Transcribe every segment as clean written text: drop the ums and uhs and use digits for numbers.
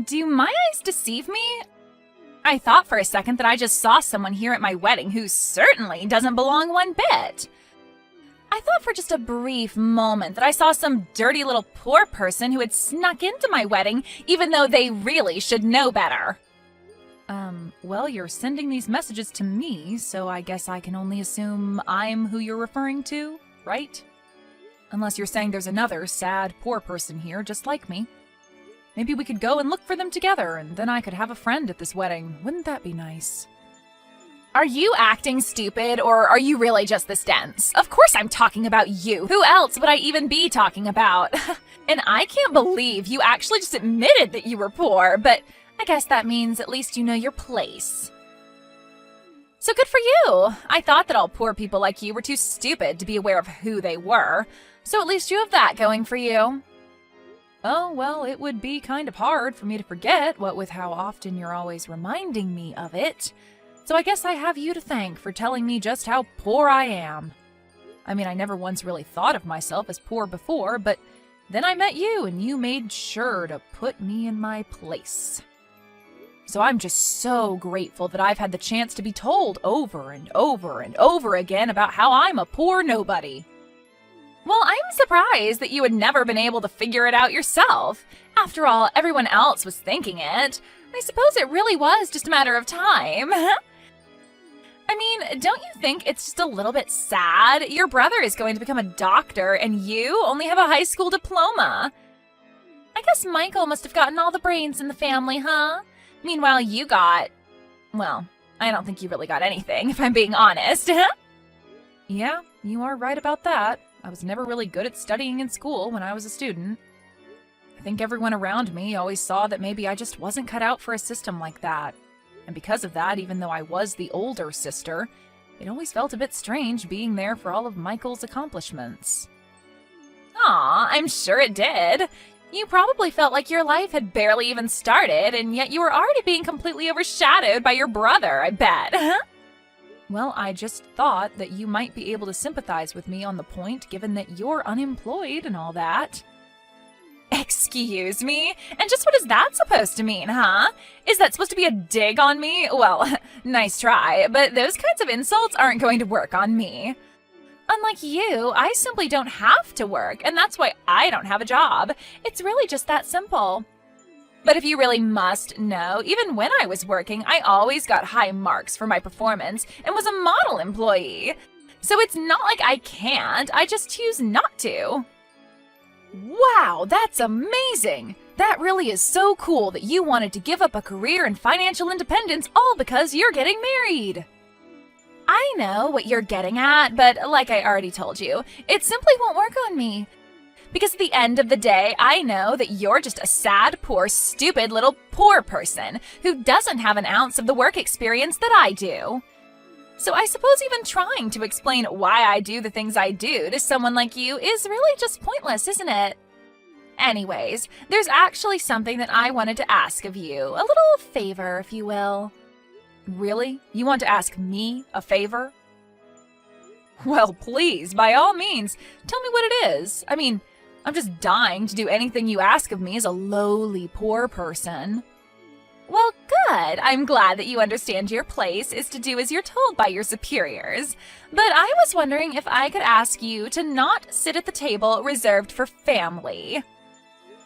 Do my eyes deceive me? I thought for a second that I just saw someone here at my wedding who certainly doesn't belong one bit. I thought for just a brief moment that I saw some dirty little poor person who had snuck into my wedding, even though they really should know better. Well, you're sending these messages to me, so I guess I can only assume I'm who you're referring to, right? Unless you're saying there's another sad, poor person here just like me. Maybe we could go and look for them together, and then I could have a friend at this wedding. Wouldn't that be nice? Are you acting stupid, or are you really just this dense? Of course I'm talking about you. Who else would I even be talking about? And I can't believe you actually just admitted that you were poor, but I guess that means at least you know your place. So good for you. I thought that all poor people like you were too stupid to be aware of who they were, so at least you have that going for you. Oh, well, it would be kind of hard for me to forget, what with how often you're always reminding me of it. So I guess I have you to thank for telling me just how poor I am. I mean, I never once really thought of myself as poor before, but then I met you and you made sure to put me in my place. So I'm just so grateful that I've had the chance to be told over and over and over again about how I'm a poor nobody. Well, I'm surprised that you had never been able to figure it out yourself. After all, everyone else was thinking it. I suppose it really was just a matter of time. I mean, don't you think it's just a little bit sad? Your brother is going to become a doctor and you only have a high school diploma. I guess Michael must have gotten all the brains in the family, huh? Meanwhile, you got... well, I don't think you really got anything, if I'm being honest. Yeah, you are right about that. I was never really good at studying in school when I was a student. I think everyone around me always saw that maybe I just wasn't cut out for a system like that. And because of that, even though I was the older sister, it always felt a bit strange being there for all of Michael's accomplishments. Aw, I'm sure it did. You probably felt like your life had barely even started, and yet you were already being completely overshadowed by your brother, I bet. Well, I just thought that you might be able to sympathize with me on the point, given that you're unemployed and all that. Excuse me? And just what is that supposed to mean, huh? Is that supposed to be a dig on me? Well, nice try, but those kinds of insults aren't going to work on me. Unlike you, I simply don't have to work, and that's why I don't have a job. It's really just that simple. But if you really must know, even when I was working, I always got high marks for my performance and was a model employee. So it's not like I can't, I just choose not to. Wow, that's amazing! That really is so cool that you wanted to give up a career and financial independence all because you're getting married. I know what you're getting at, but like I already told you, it simply won't work on me. Because at the end of the day, I know that you're just a sad, poor, stupid little poor person who doesn't have an ounce of the work experience that I do. So I suppose even trying to explain why I do the things I do to someone like you is really just pointless, isn't it? Anyways, there's actually something that I wanted to ask of you, a little favor, if you will. Really? You want to ask me a favor? Well, please, by all means, tell me what it is. I mean, I'm just dying to do anything you ask of me as a lowly poor person. Well, good. I'm glad that you understand your place is to do as you're told by your superiors. But I was wondering if I could ask you to not sit at the table reserved for family.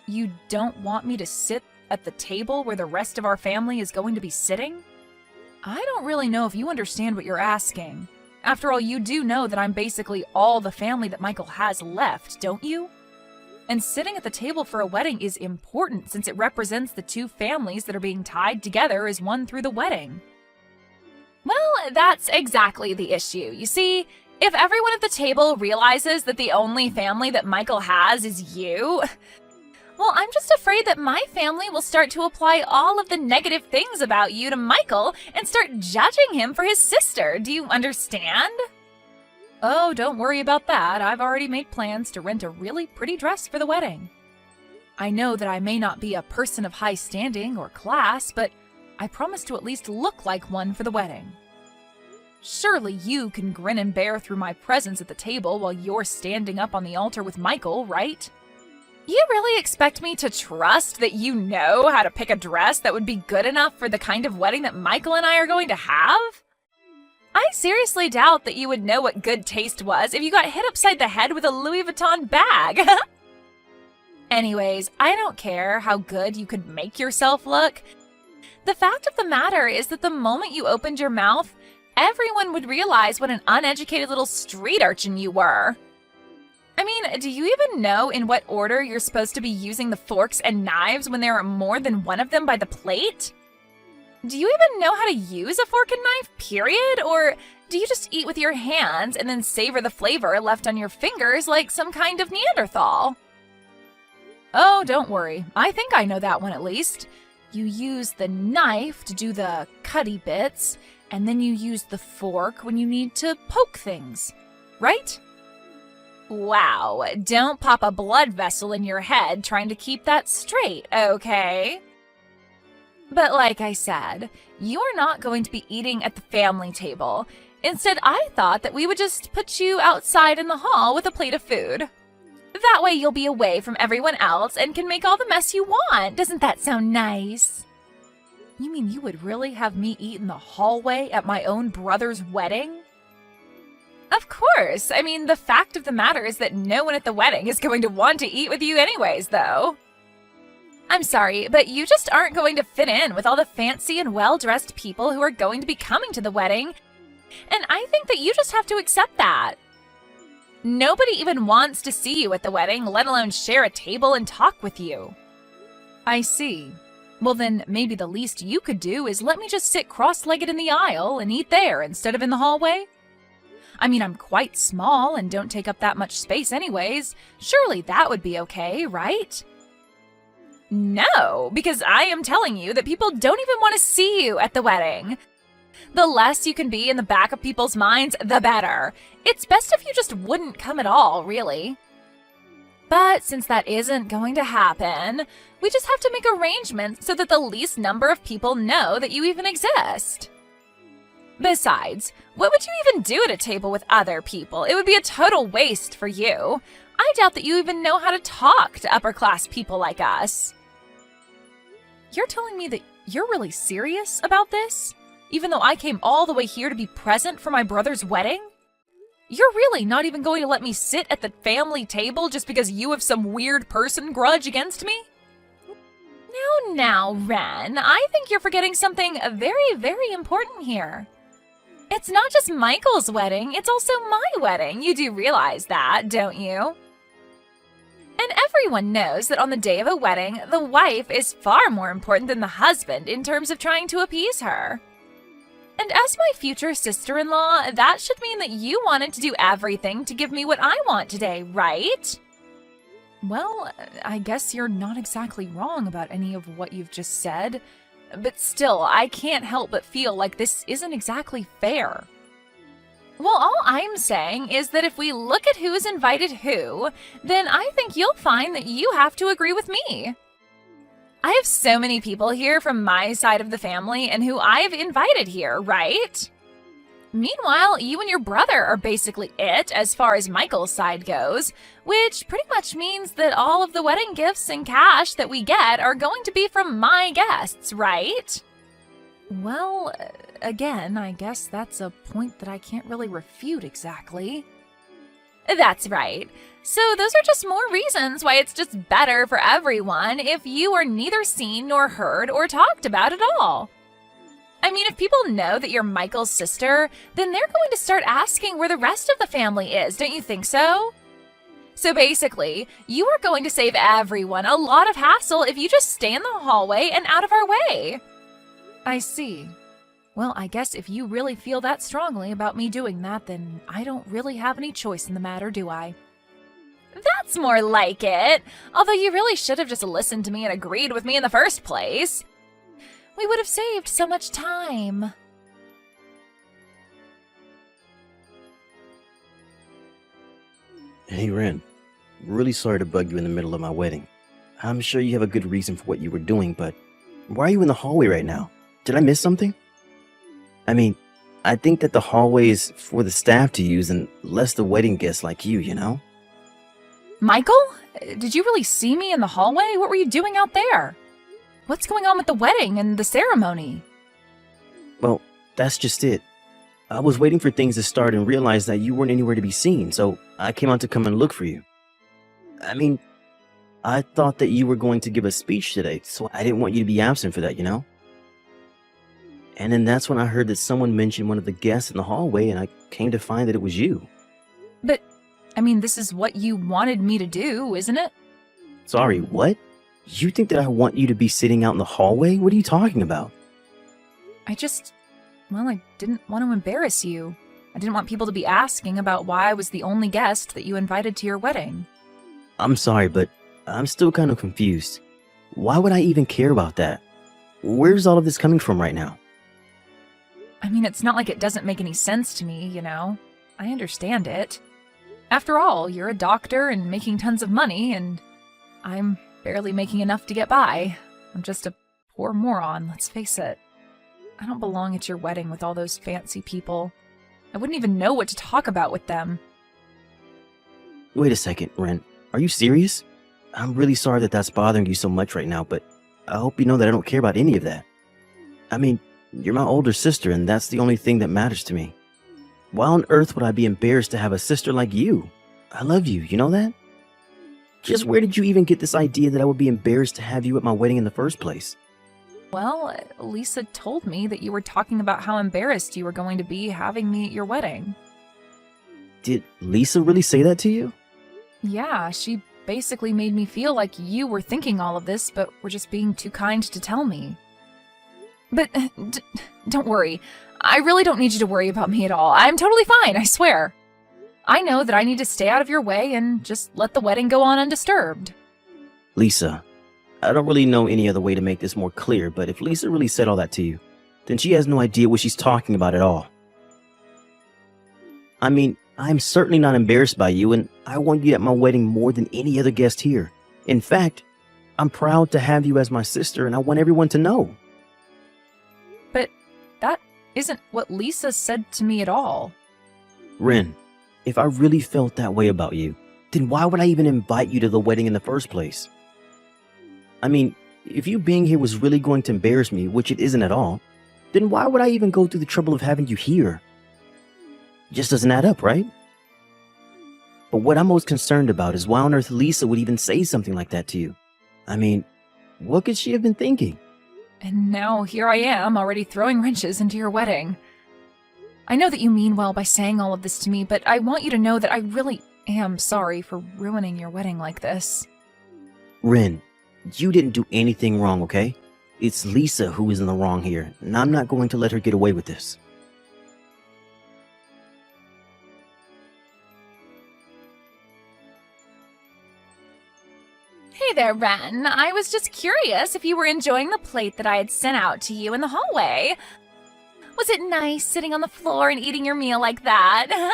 You don't want me to sit at the table where the rest of our family is going to be sitting? I don't really know if you understand what you're asking. After all, you do know that I'm basically all the family that Michael has left, don't you? And sitting at the table for a wedding is important since it represents the two families that are being tied together as one through the wedding. Well, that's exactly the issue. You see, if everyone at the table realizes that the only family that Michael has is you, well, I'm just afraid that my family will start to apply all of the negative things about you to Michael and start judging him for his sister. Do you understand? Oh, don't worry about that. I've already made plans to rent a really pretty dress for the wedding. I know that I may not be a person of high standing or class, but I promise to at least look like one for the wedding. Surely you can grin and bear through my presence at the table while you're standing up on the altar with Michael, right? You really expect me to trust that you know how to pick a dress that would be good enough for the kind of wedding that Michael and I are going to have? I seriously doubt that you would know what good taste was if you got hit upside the head with a Louis Vuitton bag. Anyways, I don't care how good you could make yourself look. The fact of the matter is that the moment you opened your mouth, everyone would realize what an uneducated little street urchin you were. I mean, do you even know in what order you're supposed to be using the forks and knives when there are more than one of them by the plate? Do you even know how to use a fork and knife, period? Or do you just eat with your hands and then savor the flavor left on your fingers like some kind of Neanderthal? Oh, don't worry. I think I know that one at least. You use the knife to do the cutty bits, and then you use the fork when you need to poke things, right? Wow, don't pop a blood vessel in your head trying to keep that straight, okay? But like I said, you are not going to be eating at the family table. Instead, I thought that we would just put you outside in the hall with a plate of food. That way you'll be away from everyone else and can make all the mess you want. Doesn't that sound nice? You mean you would really have me eat in the hallway at my own brother's wedding? Of course. I mean, the fact of the matter is that no one at the wedding is going to want to eat with you anyways, though. I'm sorry, but you just aren't going to fit in with all the fancy and well-dressed people who are going to be coming to the wedding. And I think that you just have to accept that. Nobody even wants to see you at the wedding, let alone share a table and talk with you. I see. Well then, maybe the least you could do is let me just sit cross-legged in the aisle and eat there instead of in the hallway. I mean, I'm quite small and don't take up that much space anyways. Surely that would be okay, right? No, because I am telling you that people don't even want to see you at the wedding. The less you can be in the back of people's minds, the better. It's best if you just wouldn't come at all, really. But since that isn't going to happen, we just have to make arrangements so that the least number of people know that you even exist. Besides, what would you even do at a table with other people? It would be a total waste for you. I doubt that you even know how to talk to upper-class people like us. You're telling me that you're really serious about this? Even though I came all the way here to be present for my brother's wedding? You're really not even going to let me sit at the family table just because you have some weird person grudge against me? Now, Ren, I think you're forgetting something very, very important here. It's not just Michael's wedding, it's also my wedding. You do realize that, don't you? And everyone knows that on the day of a wedding, the wife is far more important than the husband in terms of trying to appease her. And as my future sister-in-law, that should mean that you wanted to do everything to give me what I want today, right? Well, I guess you're not exactly wrong about any of what you've just said. But still, I can't help but feel like this isn't exactly fair. Well, all I'm saying is that if we look at who's invited who, then I think you'll find that you have to agree with me. I have so many people here from my side of the family and who I've invited here, right? Meanwhile, you and your brother are basically it as far as Michael's side goes, which pretty much means that all of the wedding gifts and cash that we get are going to be from my guests, right? Well, again, I guess that's a point that I can't really refute exactly. That's right. So those are just more reasons why it's just better for everyone if you are neither seen nor heard or talked about at all. I mean, if people know that you're Michael's sister, then they're going to start asking where the rest of the family is, don't you think so? So basically, you are going to save everyone a lot of hassle if you just stay in the hallway and out of our way. I see. Well, I guess if you really feel that strongly about me doing that, then I don't really have any choice in the matter, do I? That's more like it. Although you really should have just listened to me and agreed with me in the first place. We would have saved so much time. Hey, Ren. Really sorry to bug you in the middle of my wedding. I'm sure you have a good reason for what you were doing, but why are you in the hallway right now? Did I miss something? I mean, I think that the hallway is for the staff to use and less the wedding guests like you know? Michael? Did you really see me in the hallway? What were you doing out there? What's going on with the wedding and the ceremony? Well, that's just it. I was waiting for things to start and realized that you weren't anywhere to be seen, so I came out to come and look for you. I mean, I thought that you were going to give a speech today, so I didn't want you to be absent for that, you know? And then that's when I heard that someone mentioned one of the guests in the hallway, and I came to find that it was you. But, I mean, this is what you wanted me to do, isn't it? Sorry, what? You think that I want you to be sitting out in the hallway? What are you talking about? I didn't want to embarrass you. I didn't want people to be asking about why I was the only guest that you invited to your wedding. I'm sorry, but I'm still kind of confused. Why would I even care about that? Where's all of this coming from right now? I mean, it's not like it doesn't make any sense to me, you know? I understand it. After all, you're a doctor and making tons of money, and I'm barely making enough to get by. I'm just a poor moron, let's face it. I don't belong at your wedding with all those fancy people. I wouldn't even know what to talk about with them. Wait a second, Ren. Are you serious? I'm really sorry that that's bothering you so much right now, but I hope you know that I don't care about any of that. I mean, you're my older sister, and that's the only thing that matters to me. Why on earth would I be embarrassed to have a sister like you? I love you, you know that? Just where did you even get this idea that I would be embarrassed to have you at my wedding in the first place? Well, Lisa told me that you were talking about how embarrassed you were going to be having me at your wedding. Did Lisa really say that to you? Yeah, she basically made me feel like you were thinking all of this, but were just being too kind to tell me. But don't worry. I really don't need you to worry about me at all. I'm totally fine, I swear. I know that I need to stay out of your way and just let the wedding go on undisturbed. Lisa, I don't really know any other way to make this more clear, but if Lisa really said all that to you, then she has no idea what she's talking about at all. I mean, I'm certainly not embarrassed by you, and I want you at my wedding more than any other guest here. In fact, I'm proud to have you as my sister, and I want everyone to know. But that isn't what Lisa said to me at all. Ren, if I really felt that way about you, then why would I even invite you to the wedding in the first place? I mean, if you being here was really going to embarrass me, which it isn't at all, then why would I even go through the trouble of having you here? Just doesn't add up, right? But what I'm most concerned about is why on earth Lisa would even say something like that to you. I mean, what could she have been thinking? And now here I am, already throwing wrenches into your wedding. I know that you mean well by saying all of this to me, but I want you to know that I really am sorry for ruining your wedding like this. Ren, you didn't do anything wrong, okay? It's Lisa who is in the wrong here, and I'm not going to let her get away with this. Hey there, Ren. I was just curious if you were enjoying the plate that I had sent out to you in the hallway. Was it nice sitting on the floor and eating your meal like that? Huh?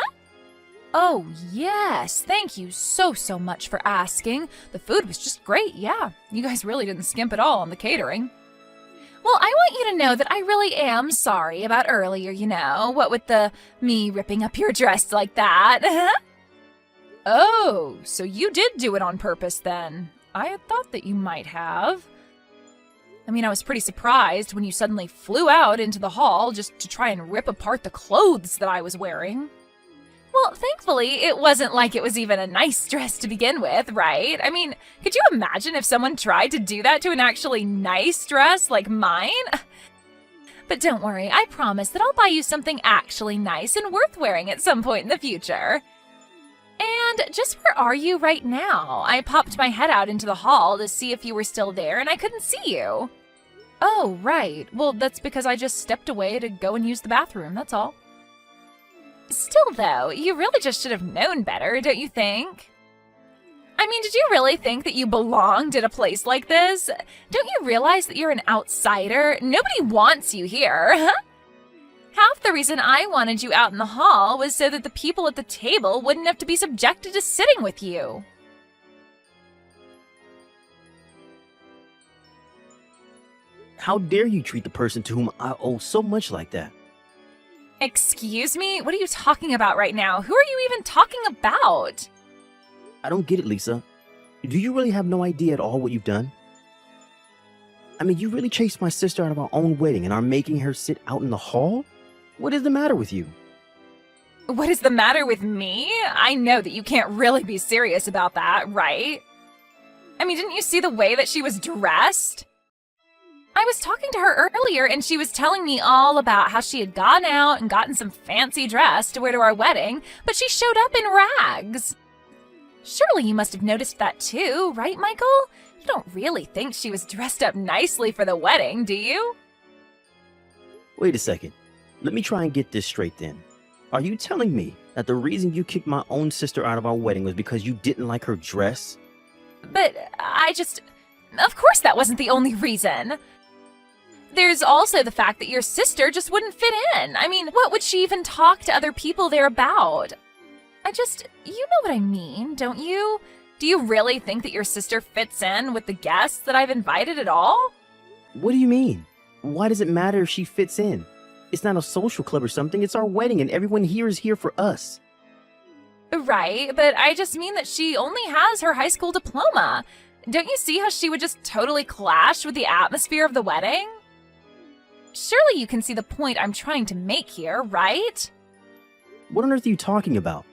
Oh, yes. Thank you so much for asking. The food was just great, yeah. You guys really didn't skimp at all on the catering. Well, I want you to know that I really am sorry about earlier, you know, what with me ripping up your dress like that. Oh, so you did do it on purpose then. I had thought that you might have. I mean, I was pretty surprised when you suddenly flew out into the hall just to try and rip apart the clothes that I was wearing. Well, thankfully, it wasn't like it was even a nice dress to begin with, right? I mean, could you imagine if someone tried to do that to an actually nice dress like mine? But don't worry, I promise that I'll buy you something actually nice and worth wearing at some point in the future. And just where are you right now? I popped my head out into the hall to see if you were still there, and I couldn't see you. Oh, right. Well, that's because I just stepped away to go and use the bathroom, that's all. Still, though, you really just should have known better, don't you think? I mean, did you really think that you belonged at a place like this? Don't you realize that you're an outsider? Nobody wants you here, huh? Half the reason I wanted you out in the hall was so that the people at the table wouldn't have to be subjected to sitting with you. How dare you treat the person to whom I owe so much like that? Excuse me? What are you talking about right now? Who are you even talking about? I don't get it, Lisa. Do you really have no idea at all what you've done? I mean, you really chased my sister out of our own wedding and are making her sit out in the hall? What is the matter with you? What is the matter with me? I know that you can't really be serious about that, right? I mean, didn't you see the way that she was dressed? I was talking to her earlier and she was telling me all about how she had gone out and gotten some fancy dress to wear to our wedding, but she showed up in rags. Surely you must have noticed that too, right, Michael? You don't really think she was dressed up nicely for the wedding, do you? Wait a second. Let me try and get this straight then. Are you telling me that the reason you kicked my own sister out of our wedding was because you didn't like her dress? But of course that wasn't the only reason. There's also the fact that your sister just wouldn't fit in. I mean, what would she even talk to other people there about? You know what I mean, don't you? Do you really think that your sister fits in with the guests that I've invited at all? What do you mean? Why does it matter if she fits in? It's not a social club or something, it's our wedding and everyone here is here for us. Right, but I just mean that she only has her high school diploma. Don't you see how she would just totally clash with the atmosphere of the wedding? Surely you can see the point I'm trying to make here, right? What on earth are you talking about?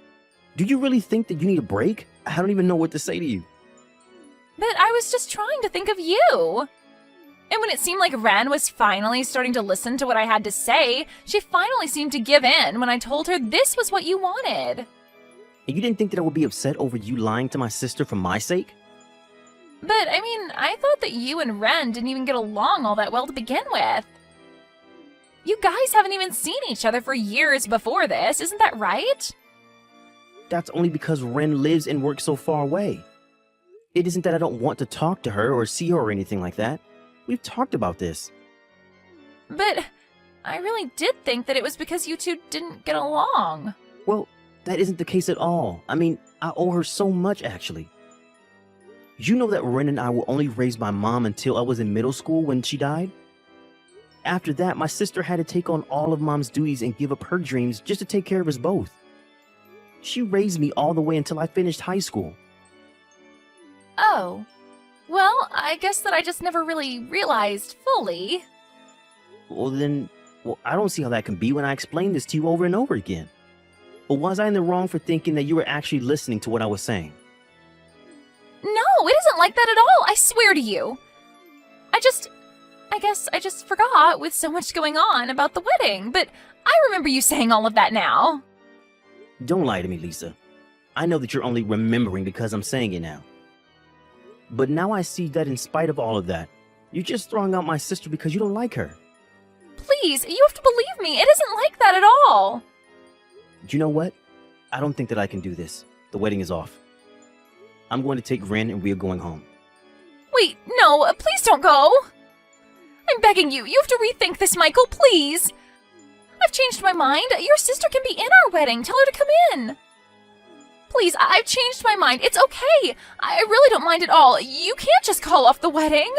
Do you really think that you need a break? I don't even know what to say to you. But I was just trying to think of you. And when it seemed like Ren was finally starting to listen to what I had to say, she finally seemed to give in when I told her this was what you wanted. And you didn't think that I would be upset over you lying to my sister for my sake? But, I mean, I thought that you and Ren didn't even get along all that well to begin with. You guys haven't even seen each other for years before this, isn't that right? That's only because Ren lives and works so far away. It isn't that I don't want to talk to her or see her or anything like that. We've talked about this. But I really did think that it was because you two didn't get along. Well, that isn't the case at all. I mean, I owe her so much, actually. You know that Ren and I were only raised by Mom until I was in middle school when she died? After that, my sister had to take on all of Mom's duties and give up her dreams just to take care of us both. She raised me all the way until I finished high school. Oh. Well, I guess that I just never really realized fully. Well, I don't see how that can be when I explained this to you over and over again. Or was I in the wrong for thinking that you were actually listening to what I was saying? No, it isn't like that at all, I swear to you. I guess I just forgot with so much going on about the wedding, but I remember you saying all of that now. Don't lie to me, Lisa. I know that you're only remembering because I'm saying it now. But now I see that in spite of all of that, you're just throwing out my sister because you don't like her. Please, you have to believe me, it isn't like that at all. Do you know what? I don't think that I can do this. The wedding is off. I'm going to take Ren and we are going home. Wait, no, please don't go. I'm begging you, you have to rethink this, Michael, please. I've changed my mind. Your sister can be in our wedding. Tell her to come in. Please, I've changed my mind. It's okay. I really don't mind at all. You can't just call off the wedding.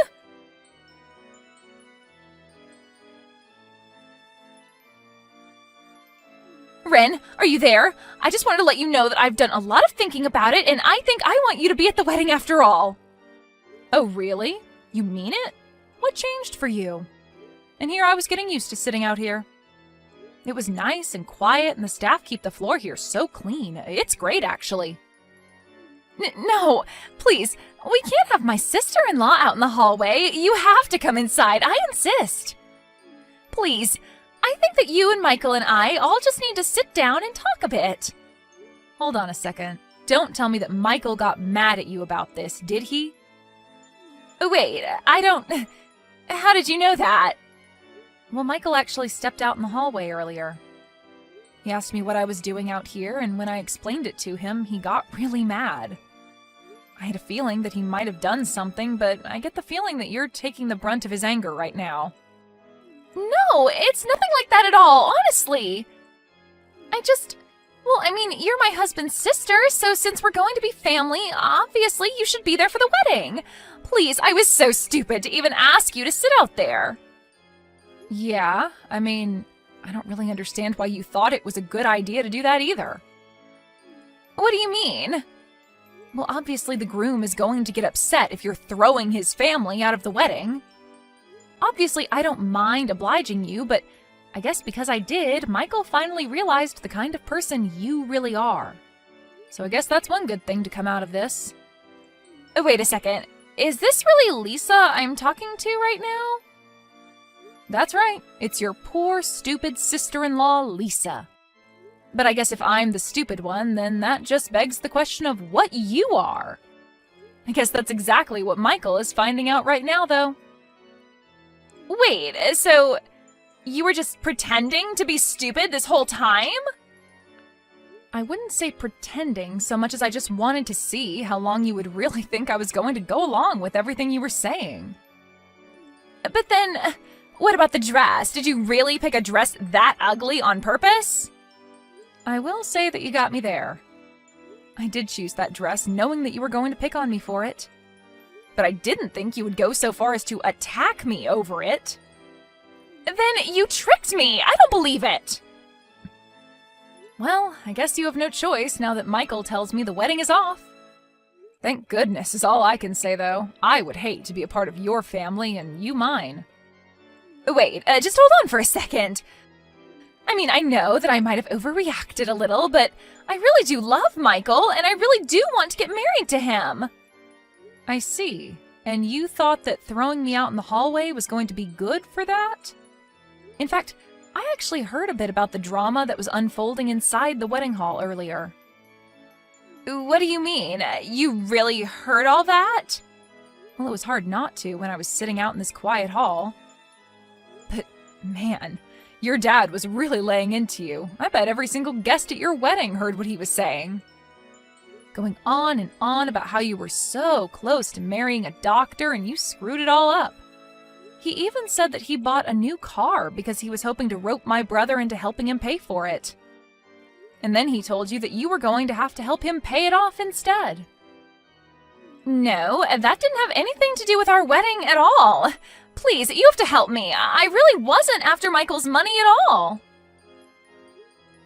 Ren, are you there? I just wanted to let you know that I've done a lot of thinking about it, and I think I want you to be at the wedding after all. Oh, really? You mean it? What changed for you? And here I was getting used to sitting out here. It was nice and quiet, and the staff keep the floor here so clean. It's great, actually. No, please, we can't have my sister-in-law out in the hallway. You have to come inside, I insist. Please, I think that you and Michael and I all just need to sit down and talk a bit. Hold on a second. Don't tell me that Michael got mad at you about this, did he? Wait, I don't... How did you know that? Well, Michael actually stepped out in the hallway earlier. He asked me what I was doing out here, and when I explained it to him, he got really mad. I had a feeling that he might have done something, but I get the feeling that you're taking the brunt of his anger right now. No, it's nothing like that at all, honestly. Well, I mean, you're my husband's sister, so since we're going to be family, obviously you should be there for the wedding. Please, I was so stupid to even ask you to sit out there. Yeah, I mean, I don't really understand why you thought it was a good idea to do that either. What do you mean? Well, obviously the groom is going to get upset if you're throwing his family out of the wedding. Obviously, I don't mind obliging you, but I guess because I did, Michael finally realized the kind of person you really are. So I guess that's one good thing to come out of this. Oh, wait a second. Is this really Lisa I'm talking to right now? That's right. It's your poor, stupid sister-in-law, Lisa. But I guess if I'm the stupid one, then that just begs the question of what you are. I guess that's exactly what Michael is finding out right now, though. Wait, so you were just pretending to be stupid this whole time? I wouldn't say pretending so much as I just wanted to see how long you would really think I was going to go along with everything you were saying. But then, what about the dress? Did you really pick a dress that ugly on purpose? I will say that you got me there. I did choose that dress knowing that you were going to pick on me for it. But I didn't think you would go so far as to attack me over it. Then you tricked me! I don't believe it! Well, I guess you have no choice now that Michael tells me the wedding is off. Thank goodness is all I can say, though. I would hate to be a part of your family and you mine. Wait, just hold on for a second. I mean, I know that I might have overreacted a little, but I really do love Michael, and I really do want to get married to him. I see. And you thought that throwing me out in the hallway was going to be good for that? In fact, I actually heard a bit about the drama that was unfolding inside the wedding hall earlier. What do you mean? You really heard all that? Well, it was hard not to when I was sitting out in this quiet hall. But, man, your dad was really laying into you. I bet every single guest at your wedding heard what he was saying. Going on and on about how you were so close to marrying a doctor and you screwed it all up. He even said that he bought a new car because he was hoping to rope my brother into helping him pay for it. And then he told you that you were going to have to help him pay it off instead. No, that didn't have anything to do with our wedding at all. Please, you have to help me. I really wasn't after Michael's money at all.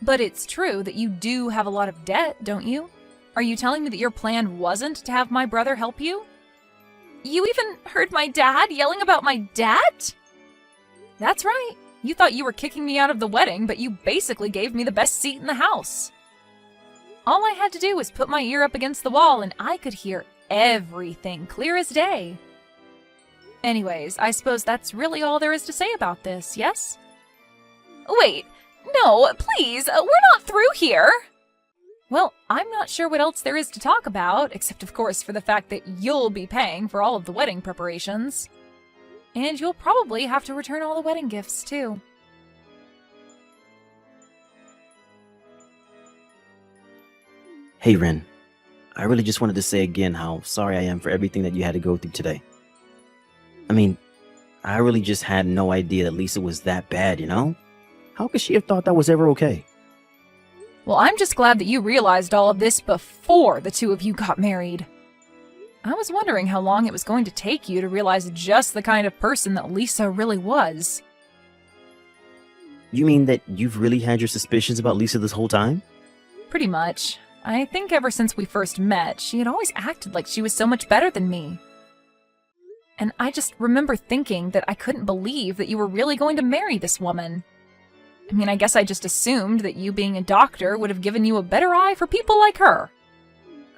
But it's true that you do have a lot of debt, don't you? Are you telling me that your plan wasn't to have my brother help you? You even heard my dad yelling about my debt? That's right. You thought you were kicking me out of the wedding, but you basically gave me the best seat in the house. All I had to do was put my ear up against the wall and I could hear everything clear as day. Anyways, I suppose that's really all there is to say about this, yes? Wait, no, please, we're not through here. Well, I'm not sure what else there is to talk about, except of course for the fact that you'll be paying for all of the wedding preparations. And you'll probably have to return all the wedding gifts, too. Hey, Ren. I really just wanted to say again how sorry I am for everything that you had to go through today. I mean, I really just had no idea that Lisa was that bad, you know? How could she have thought that was ever okay? Well, I'm just glad that you realized all of this before the two of you got married. I was wondering how long it was going to take you to realize just the kind of person that Lisa really was. You mean that you've really had your suspicions about Lisa this whole time? Pretty much. I think ever since we first met, she had always acted like she was so much better than me. And I just remember thinking that I couldn't believe that you were really going to marry this woman. I mean, I guess I just assumed that you being a doctor would have given you a better eye for people like her.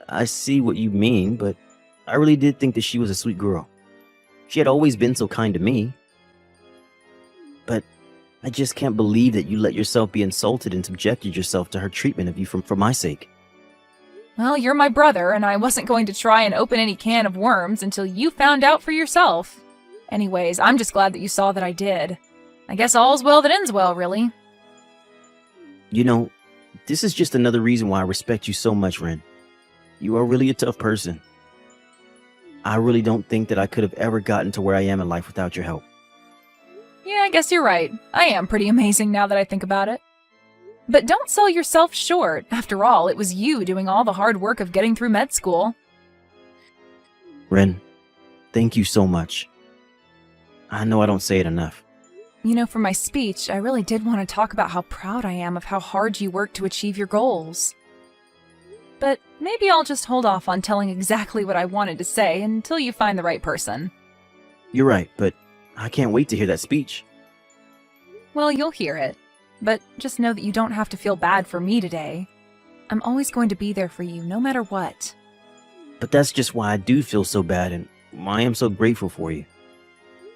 I see what you mean, but I really did think that she was a sweet girl. She had always been so kind to me. But I just can't believe that you let yourself be insulted and subjected yourself to her treatment of you for my sake. Well, you're my brother, and I wasn't going to try and open any can of worms until you found out for yourself. Anyways, I'm just glad that you saw that I did. I guess all's well that ends well, really. You know, this is just another reason why I respect you so much, Ren. You are really a tough person. I really don't think that I could have ever gotten to where I am in life without your help. Yeah, I guess you're right. I am pretty amazing now that I think about it. But don't sell yourself short. After all, it was you doing all the hard work of getting through med school. Ren, thank you so much. I know I don't say it enough. You know, for my speech, I really did want to talk about how proud I am of how hard you worked to achieve your goals. But maybe I'll just hold off on telling exactly what I wanted to say until you find the right person. You're right, but I can't wait to hear that speech. Well, you'll hear it. But just know that you don't have to feel bad for me today. I'm always going to be there for you, no matter what. But that's just why I do feel so bad and why I am so grateful for you.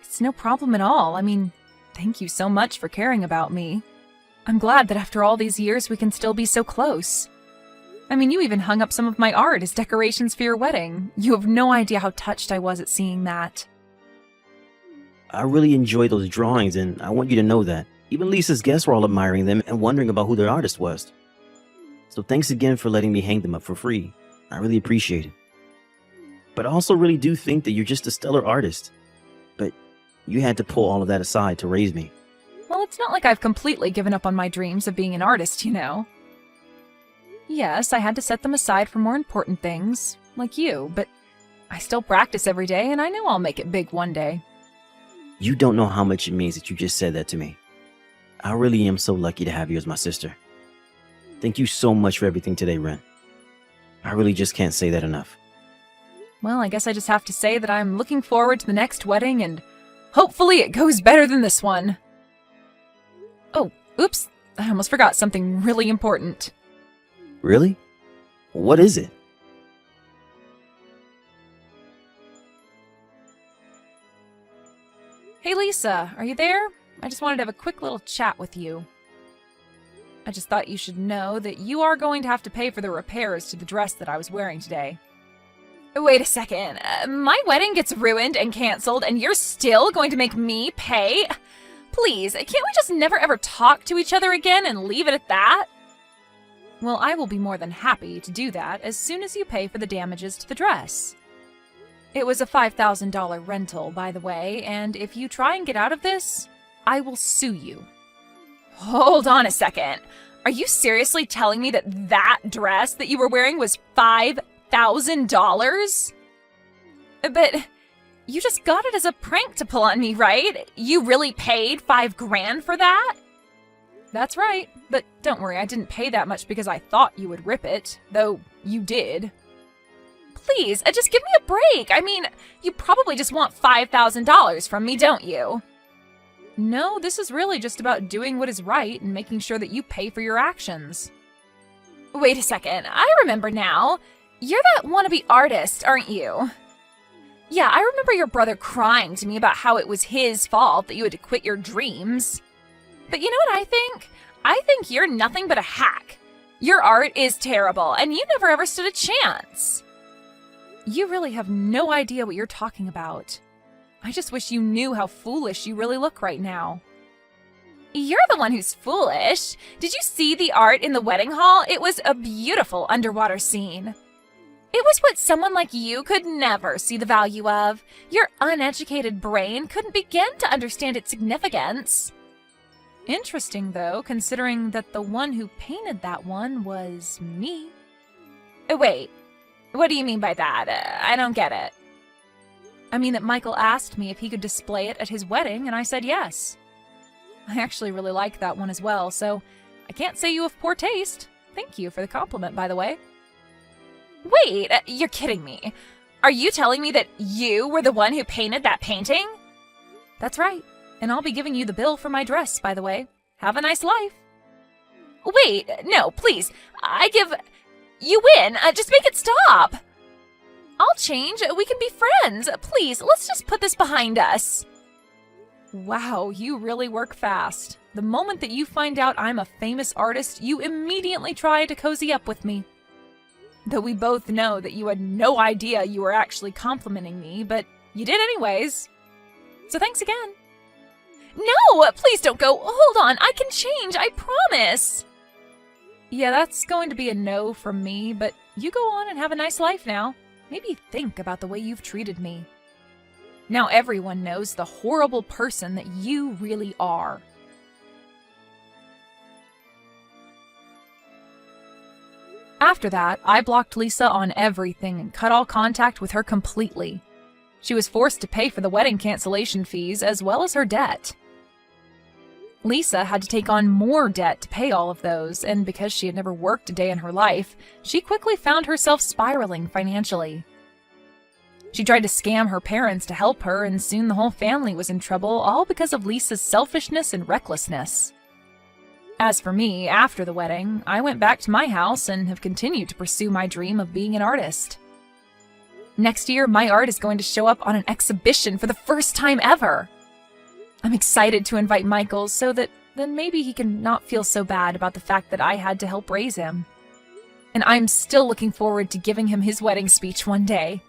It's no problem at all. I mean, thank you so much for caring about me. I'm glad that after all these years we can still be so close. I mean, you even hung up some of my art as decorations for your wedding. You have no idea how touched I was at seeing that. I really enjoy those drawings, and I want you to know that. Even Lisa's guests were all admiring them and wondering about who their artist was. So thanks again for letting me hang them up for free. I really appreciate it. But I also really do think that you're just a stellar artist. But you had to pull all of that aside to raise me. Well, it's not like I've completely given up on my dreams of being an artist, you know. Yes, I had to set them aside for more important things, like you, but I still practice every day and I know I'll make it big one day. You don't know how much it means that you just said that to me. I really am so lucky to have you as my sister. Thank you so much for everything today, Ren. I really just can't say that enough. Well, I guess I just have to say that I'm looking forward to the next wedding and hopefully it goes better than this one. Oh, oops, I almost forgot something really important. Really? What is it? Hey Lisa, are you there? I just wanted to have a quick little chat with you. I just thought you should know that you are going to have to pay for the repairs to the dress that I was wearing today. Wait a second. My wedding gets ruined and canceled and you're still going to make me pay? Please, can't we just never ever talk to each other again and leave it at that? Well, I will be more than happy to do that as soon as you pay for the damages to the dress. It was a $5,000 rental, by the way, and if you try and get out of this, I will sue you. Hold on a second. Are you seriously telling me that that dress that you were wearing was $5,000? But you just got it as a prank to pull on me, right? You really paid $5,000 for that? That's right, but don't worry, I didn't pay that much because I thought you would rip it, though you did. Please, just give me a break. I mean, you probably just want $5,000 from me, don't you? No, this is really just about doing what is right and making sure that you pay for your actions. Wait a second, I remember now. You're that wannabe artist, aren't you? Yeah, I remember your brother crying to me about how it was his fault that you had to quit your dreams. But you know what I think? I think you're nothing but a hack. Your art is terrible, and you never ever stood a chance. You really have no idea what you're talking about. I just wish you knew how foolish you really look right now. You're the one who's foolish. Did you see the art in the wedding hall? It was a beautiful underwater scene. It was what someone like you could never see the value of. Your uneducated brain couldn't begin to understand its significance. Interesting, though, considering that the one who painted that one was me. Wait, what do you mean by that? I don't get it. I mean that Michael asked me if he could display it at his wedding, and I said yes. I actually really like that one as well, so I can't say you have poor taste. Thank you for the compliment, by the way. Wait, you're kidding me. Are you telling me that you were the one who painted that painting? That's right, and I'll be giving you the bill for my dress, by the way. Have a nice life. Wait, no, please. You win. Just make it stop. I'll change. We can be friends. Please, let's just put this behind us. Wow, you really work fast. The moment that you find out I'm a famous artist, you immediately try to cozy up with me. Though we both know that you had no idea you were actually complimenting me, but you did anyways. So thanks again. No, please don't go. Hold on, I can change, I promise. Yeah, that's going to be a no from me, but you go on and have a nice life now. Maybe think about the way you've treated me. Now everyone knows the horrible person that you really are. After that, I blocked Lisa on everything and cut all contact with her completely. She was forced to pay for the wedding cancellation fees as well as her debt. Lisa had to take on more debt to pay all of those, and because she had never worked a day in her life, she quickly found herself spiraling financially. She tried to scam her parents to help her, and soon the whole family was in trouble, all because of Lisa's selfishness and recklessness. As for me, after the wedding, I went back to my house and have continued to pursue my dream of being an artist. Next year, my art is going to show up on an exhibition for the first time ever. I'm excited to invite Michael so that then maybe he can not feel so bad about the fact that I had to help raise him. And I'm still looking forward to giving him his wedding speech one day.